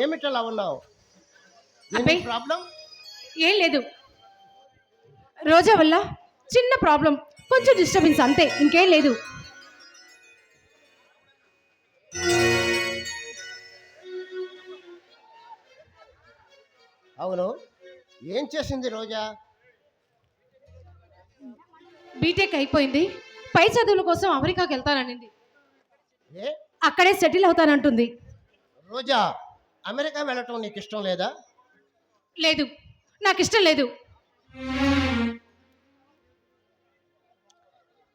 ఏమిటలా ఉన్నావు? అబ్బే ప్రాబ్లం? ఏం లేదు. రోజా వల్ల చిన్న ప్రాబ్లం, కొంచెం డిస్టర్బెన్స్ అంతే, ఇంకేం లేదు. అవును, ఏం చేసింది రోజా? బీటెక్ అయిపోయింది, పై చదువుల కోసం అమెరికాకి వెళ్తాననింది. ఏ అక్కడే సెటిల్ అవుతానంటుంది. రోజా, అమెరికా వెళ్ళటం నీకు ఇష్టం లేదా? లేదు, నాకు ఇష్టం లేదు.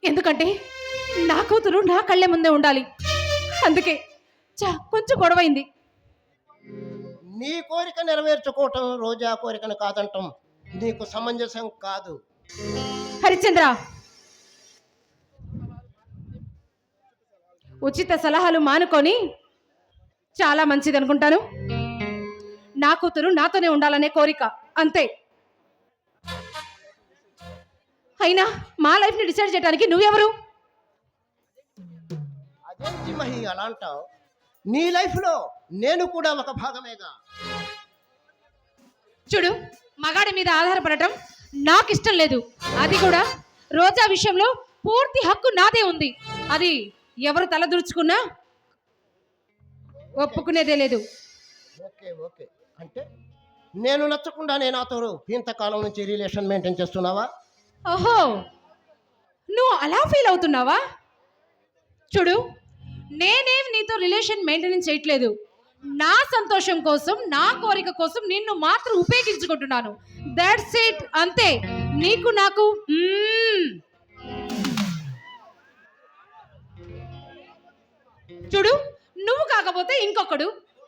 ఎందుకంటే నా కూతురు నా కళ్ళే ముందే ఉండాలి. అందుకే కొంచెం గొడవైంది. నీ కోరిక నెరవేర్చుకోవటం రోజా కోరికను కాదంటం నీకు సమంజసం కాదు. హరిశ్చంద్ర, ఉచిత సలహాలు మానుకొని చాలా మంచిది అనుకుంటాను. నా కూతురు నాతోనే ఉండాలనే కోరిక అంతే. అయినా మా లైఫ్ని డిసైడ్ చేయడానికి నువ్వెవరు? అదేంటి మహి అలా అంటావు? నీ లైఫ్లో నేను కూడా ఒక భాగమేగా. చూడు, మగాడి మీద ఆధారపడటం నాకు ఇష్టం లేదు. అది కూడా రోజా విషయంలో పూర్తి హక్కు నాదే ఉంది. అది ఎవరు తలదూర్చుకున్నా ఒప్పుకునేదే లేదు. ఓకే ఓకే, అంటే నేను నచ్చకుండానే నాతో ఇంతకాలం నుంచి రిలేషన్ మెయింటైన్ చేస్తున్నావా? ఓహో, నువ్వు అలా ఫీల్ అవుతున్నావా? చూడు, నేనేం నీతో రిలేషన్ మెయింటెనెన్స్ చేయట్లేదు. నా సంతోషం కోసం, నా కోరిక కోసం నిన్ను మాత్రం ఉపయోగించుకుంటున్నాను. దట్స్ ఇట్, అంతే. నీకు నాకు చూడు, నువ్వు కాకపోతే ఇంకొకడు,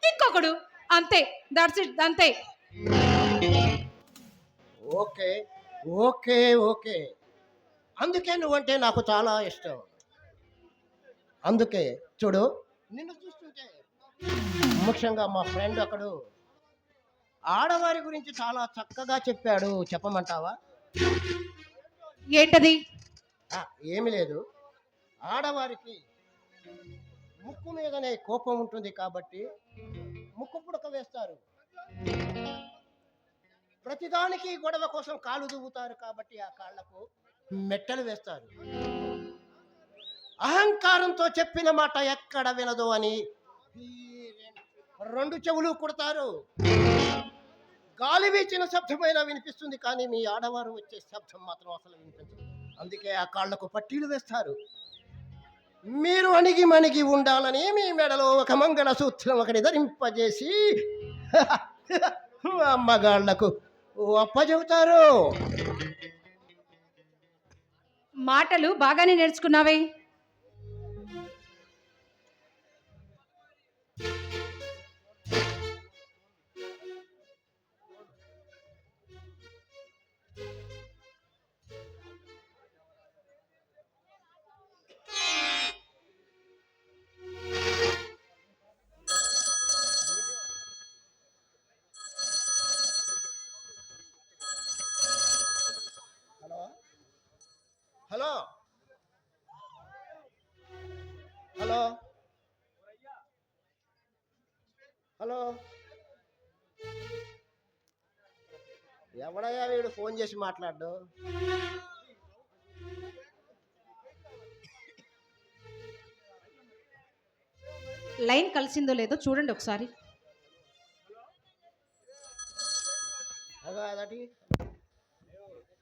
ఇంకొకడు, అంతే. దట్స్ ఇట్, అంతే. ఓకే ఓకే ఓకే, అందుకే నువ్వంటే నాకు చాలా ఇష్టం. అందుకే చూడు, నిన్ను చూస్తుంటే ముఖ్యంగా మా ఫ్రెండ్ అక్కడు ఆడవారి గురించి చాలా చక్కగా చెప్పాడు. చెప్పమంటావా? ఏంటది? ఏమి లేదు, ఆడవారికి ముక్కు మీదనే కోపం ఉంటుంది కాబట్టి ముక్కు పుడక వేస్తారు. ప్రతిదానికి గొడవ కోసం కాళ్ళు దువ్వుతారు కాబట్టి ఆ కాళ్లకు మెట్టలు వేస్తారు. అహంకారంతో చెప్పిన మాట ఎక్కడ వినదు అని రెండు చెవులు కుడతారు. గాలి వీచిన శబ్దమైనా వినిపిస్తుంది, కానీ మీ ఆడవారు వచ్చే శబ్దం మాత్రం అసలు వినిపించదు. అందుకే ఆ కాళ్లకు పట్టీలు వేస్తారు. మీరు అణిగి మణిగి ఉండాలని మీ మెడలో ఒక మంగళ సూత్రం ఒకటి ధరింపజేసి అమ్మగాళ్లకు అప్పచెబుతారు. మాటలు బాగానే నేర్చుకున్నావే. హలో హలో హలో, ఎవడయ్యా వీడు ఫోన్ చేసి మాట్లాడు? లైన్ కలిసిందో లేదో చూడండి ఒకసారి.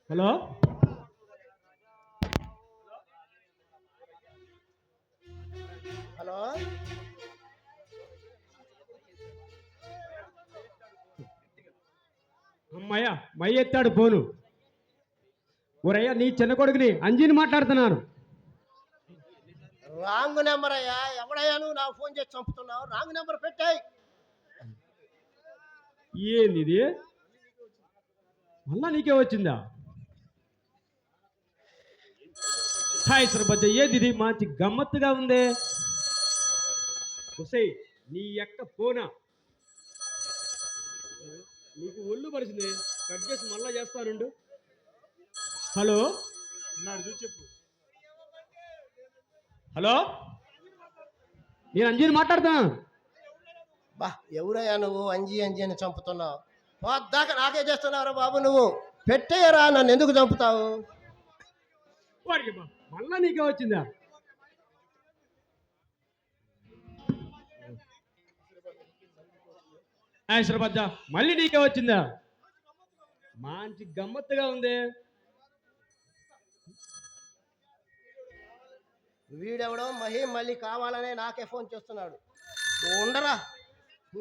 హలో, హలో, అమ్మయ్య మై ఎత్తాడు ఫోను. ఒరయ్యా, నీ చిన్న కొడుకుని అంజీని మాట్లాడుతున్నాను. రాంగ్ నెంబర్ అయ్యా. ఎవడయ్యా నువ్వు నాకు ఫోన్ చేసి చంపుతున్నావు? రాంగ్ నెంబర్ పెట్టాయి. ఏంది ఇది? మళ్ళా నీకే వచ్చిందా? హాయ్ సర్బజ్జ, ఏది ఇది? మంచి గమ్మత్తుగా ఉంది. హుసై, నీ యొక్క ఫోనా? నీకు ఒళ్ళు పరిచింది. కట్ చేసి మళ్ళా చేస్తానుండు. హలో, చెప్పు. హలో, నేను అంజీని మాట్లాడుతున్నా. బా ఎవరయ్యా నువ్వు అంజి అంజి అని చంపుతున్నావు? పొద్దాక నాకే చేస్తున్నావురా బాబు నువ్వు. పెట్టేయరా, నన్ను ఎందుకు చంపుతావు? వాడికి మళ్ళా నీకే వచ్చిందా? ఆశ్రబద్ద మళ్ళీ నీకే వచ్చిందా? మంచి గమ్మత్తుగా ఉంది. వీడెవడో మళ్ళీ కావాలనే నాకే ఫోన్ చేస్తున్నాడు. ఉండరా,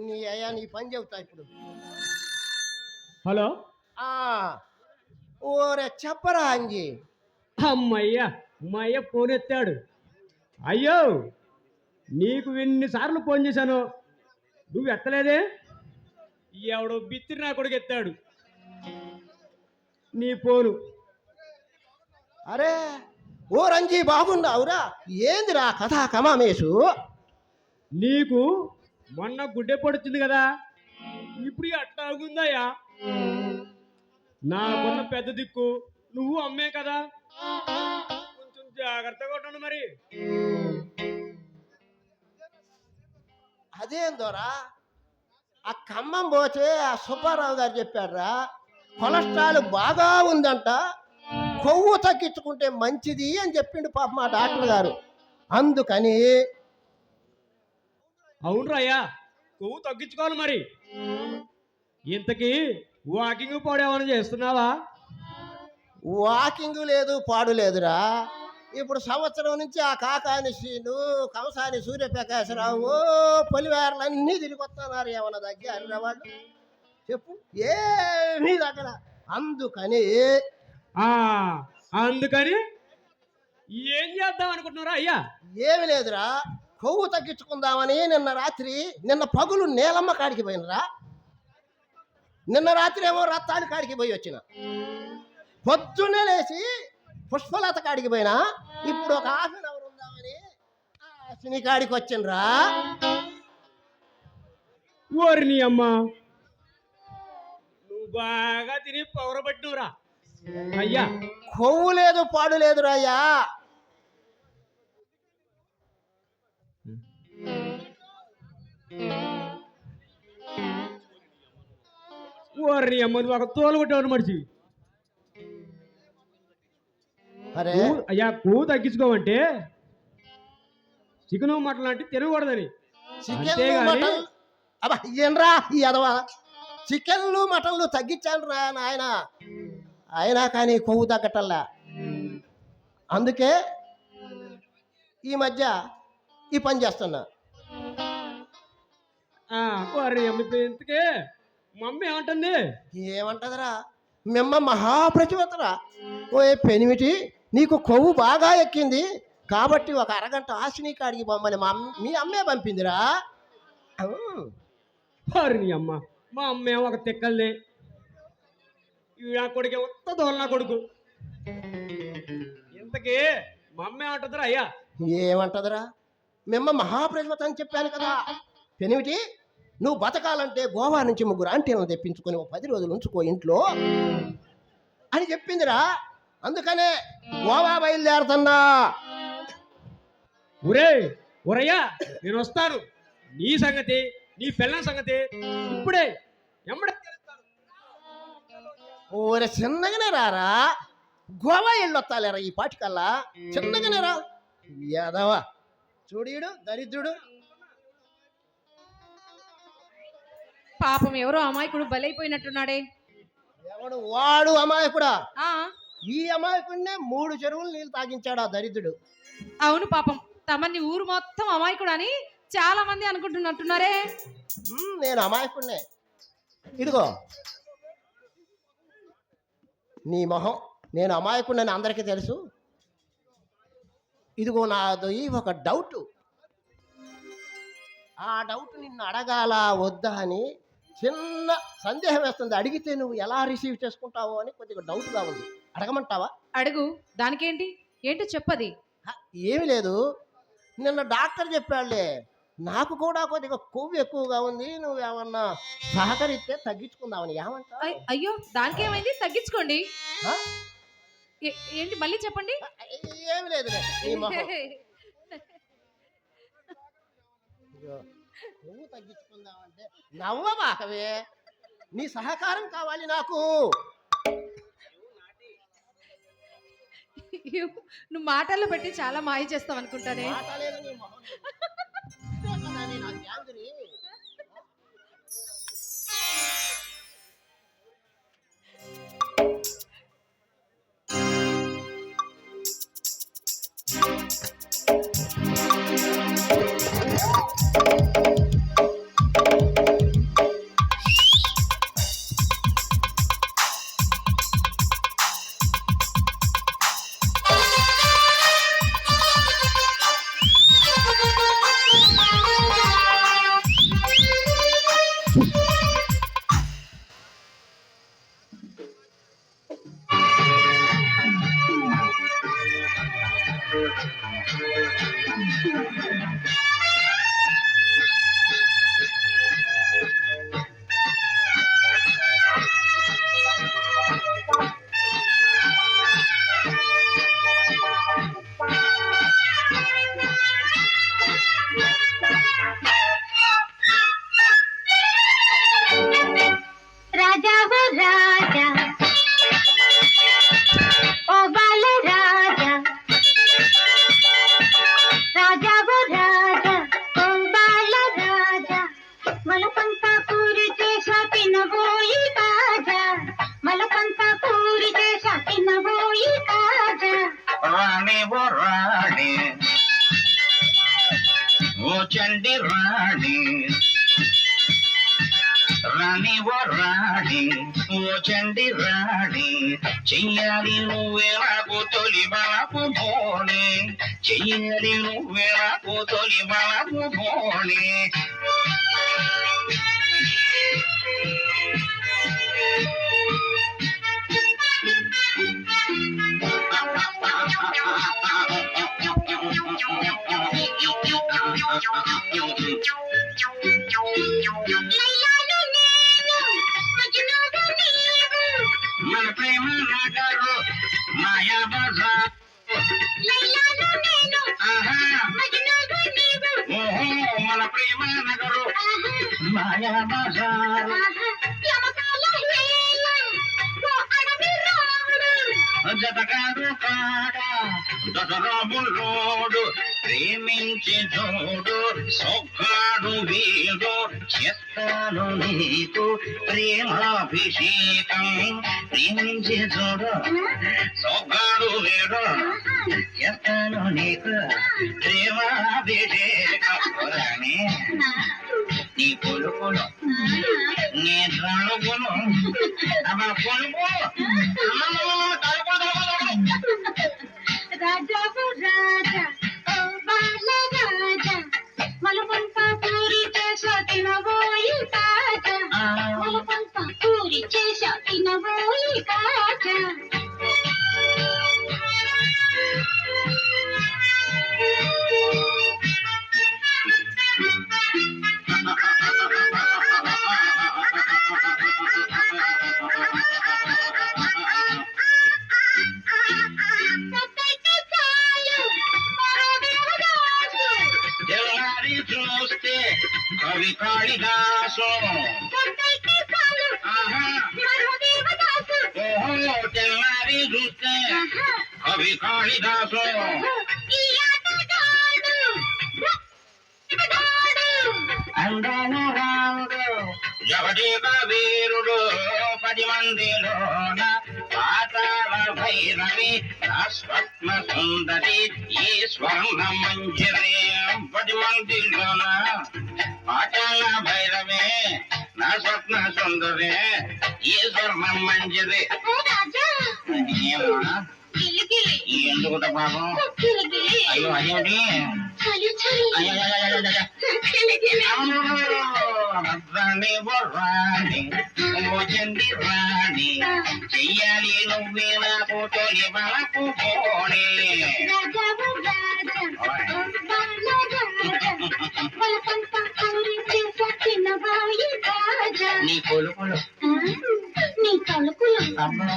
నీ అయ్యా నీ పని చెబుతా ఇప్పుడు. హలో, ఆ ఓరే చెప్పరా అంజి. అమ్మయ్యా, మా అయ్య ఫోన్ ఎత్తాడు. అయ్యో, నీకు ఎన్నిసార్లు ఫోన్ చేశాను, నువ్వు ఎత్తలేదే? ఎవడో బిత్తిరి నా కొడుకు ఎత్తాడు నీ ఫోను. అరే ఓ రంజీ బాగున్నావురా? ఏందిరా కథా కమామేషు? నీకు మొన్న గుడ్డె పడుతుంది కదా, ఇప్పుడు అట్టాగుందయ్యా. నాకున్న పెద్ద దిక్కు నువ్వు అమ్మే కదా, కొంచెం జాగ్రత్తగా ఉండండి మరి. అదేందోరా, ఆ ఖమ్మం పోతే ఆ సుబ్బారావు గారు చెప్పాడురా, కొలెస్ట్రాల్ బాగా ఉందంట, కొవ్వు తగ్గించుకుంటే మంచిది అని చెప్పిండు పాప మా డాక్టర్ గారు. అందుకని అవును అయ్యా, కొవ్వు తగ్గించుకోవాలి మరి. ఇంతకీ వాకింగ్ పోడేమని చేస్తున్నావా? వాకింగ్ లేదు పాడు లేదురా. ఇప్పుడు సంవత్సరం నుంచి ఆ కాకాని శ్రీను, కంసాని సూర్యప్రకాశరావు, పొలివేరలన్నీ తిరిగి వస్తున్నారు. ఏమన్నా దగ్గర వాళ్ళు చెప్పు, ఏమీ దగ్గర. అందుకని ఏం చేద్దాం అనుకుంటున్నారా అయ్యా? ఏమి లేదురా, కొవ్వు తగ్గించుకుందామని నిన్న పగులు నీలమ్మ కాడికి పోయినరా. నిన్న రాత్రి ఏమో రత్తాడి కాడికి పోయి వచ్చిన. పొద్దున్నే లేచి పుష్పలత కాడికి పోయినా. ఇప్పుడు ఒక హాఫ్ అన్ అవర్ ఉందామని అశ్విని కాడికి వచ్చినరా. ఓరి నీ అమ్మ, నువ్వు బాగా తిని పౌరబట్టినవురా అయ్యా. కొవ్వు లేదు పాడు లేదురా అయ్యా. ఓరి అమ్మ, నువ్వు ఒక తోలు కొట్టేవాడు మనిషి. అరే అయ్యా, కొవ్వు తగ్గించుకోమంటే చికెన్ మటన్ లాంటి తినకూడదని. చికెన్ మటన్ అబ్బా ఏంరా ఈ అదవా, చికెన్లు మటన్లు తగ్గించాను రా నాయన, అయినా కానీ కొవ్వు తగ్గటల్లా. అందుకే ఈ మధ్య ఈ పని చేస్తున్నా. ఓరి అమ్మ, ఇంతకే మమ్మీ ఏమంటుంది? ఏమంటదిరా, మిమ్మ మహాప్రతివతరా. ఓ పెనిమిటి, నీకు కొవ్వు బాగా ఎక్కింది కాబట్టి ఒక అరగంట ఆశని కాడికి బొమ్మని మీ అమ్మే పంపిందిరా. ఓరి నీ అమ్మ, మా అమ్మే ఒక తిక్కల్ని, నా కొడుకే ఉత్త దోలనా కొడుకు. ఇంతకీ మా అమ్మ ఏమంటుందిరా అయ్యా? ఏమంటదిరా, మిమ్మ మహాప్రతివత అని చెప్పాను కదా. పెనిమిటి, నువ్వు బతకాలంటే గోవా నుంచి 3 ఆంటీలను తెప్పించుకొని 10 రోజులు ఉంచుకో ఇంట్లో అని చెప్పిందిరా. అందుకనే గోవా బయలుదేరుతున్నా. ఒరయ్యా, నేను వస్తాను. నీ సంగతి, నీ పిల్లల సంగతి ఇప్పుడే ఎమ్మడే. ఓరే చిన్నగానే రారా, గోవా వెళ్ళొత్తాలేరా ఈ పాటికల్లా. చిన్నగానే రా యాదవా. చూడీడు దరిద్రుడు. పాపం ఎవరో అమాయకుడు బలైపోయినట్టున్నాడే. ఎవడు వాడు అమాయకుడా? ఆ ఈ అమాయకుడినే 3 చెరువులు నీళ్ళు తాగించాడు ఆ దరిద్రుడు. అవును పాపం, తమని ఊరు మొత్తం అమాయకుడు అని చాలా మంది అనుకుంటున్నట్టున్నారే. నేను అమాయకుడినే. ఇదిగో నీ మొహం, నేను అమాయకుడిని అందరికీ తెలుసు. ఇదిగో నాది ఒక డౌట్. ఆ డౌట్ నిన్ను అడగాల వద్దా అని చిన్న సందేహం వేస్తుంది. అడిగితే నువ్వు ఎలా రిసీవ్ చేసుకుంటావో అని కొద్దిగా డౌట్గా ఉంది. అడగమంటావా? అడుగు, దానికేంటి, ఏంటో చెప్పది. ఏమి లేదు, నిన్న డాక్టర్ చెప్పాడులే, నాకు కూడా కొద్దిగా కొవ్వు ఎక్కువగా ఉంది, నువ్వు ఏమన్నా సహకరిస్తే తగ్గించుకుందామని. ఏమంటావు? అయ్యో, దానికేమైంది, తగ్గించుకోండి. ఏంటి మళ్ళీ చెప్పండి. ఏమి లేదు. నువ్వు తగ్గించుకుందామంటే నవ్వబాకవే. నీ సహకారం కావాలి నాకు. నువ్వు మాటల్లో పెట్టి చాలా మాయ చేస్తావు అనుకుంటానే. మాటలేదు నీ మొహం. ఇదే కదా నీ నా గ్యాంగుని. రాజా ఓ రాజా ఓ బాల రాజా, రాజా ఓ రాజా ఓ బాల రాజా, మలపంతా పూరి చేసా తినబోయి కాజా, మలపంతా పూరి చేసా తినబోయి కాజా. రాణి ఓ రాణి ఓ చండి రాణి, రాణి ఓ రాణి ఓ చండి రాణి, చెయ్యాలి నువ్వే నాకు తొలి బాపు భోణి, చెయ్యాలి నువ్వే నాకు తొలి బాపు భోణి. లైలాను నేను మజ్నూను నీవు, మన ప్రేమ నగరు మాయా బజార్, లైలాను నేను ఆహా మజ్నూను నీవు, ఓహో మన ప్రేమ నగరు ఆహా మాయా బజార్, ఆహా యమకాల హేళ ఓ అడవి రాముడు, జతకాడు కాడ దొరరాములోడు, ప్రేమించి చూడు సొగ్గాడు వీడు, చేస్తాను నీకు ప్రేమాభిషేకం, ప్రేమించి చూడు సొగ్గాడు వీడు, చేస్తాను నీకు ప్రేమాభిషేకం. రాణి నీ కొలుకులు నీ తలుపులు అమ్మ కొలుపు రాజా ఓ రాజా ఓ బాల రాజా, మలపంతా పూరి చేసా తినబోయి కాజా, మలపంతా పూరి చేసా తినబోయి కాజా. సొక్కైతే చాలు మరో దేవదాసు, తెల్లారి చూస్తే కవి కాళిదాసు, సొక్కైతే చాలు ఆహా మరో దేవదాసు, ఓహో తెల్లారి చూస్తే ఆహా కవి కాళిదాసు, ఈ ఆటగాడు ఆటగాడు, అందాల రాముడు జగదేక వీరుడు, 10 మందిలోన పాతాళ భైరవి నా స్వప్న సుందరి, ఈ స్వర్ణ మంజరి 10 మందిలోన పాతాళ భైరవి నా స్వప్న సుందరి, ఈ స్వర్ణ మంజరి. ఓ రాజా ఏమా గిలిగిలి ఎందుకుంటా బాబు? గిలిగిలి, అయ్యో అదేమిటి? చలి చలి అయ్యో గిలిగిలి, రాణి ఓ రాణి ఓ చండి రాణి, చెయ్యాలి నువ్వే నాకు తొలి బాపు భోణి. రాజా ఓ రాజా ఓ బాల రాజా, మలపంతా పూరి చేసా తినబోయి కాజా. నీ కొలుకులు నీ తలుకులు అబ్బా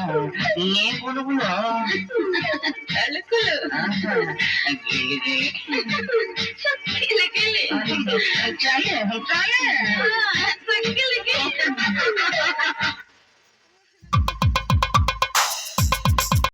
నీ కొలుకులు తలుకులు గిలిగి గిలిగిలి చాలే చాలే సక్కిలికి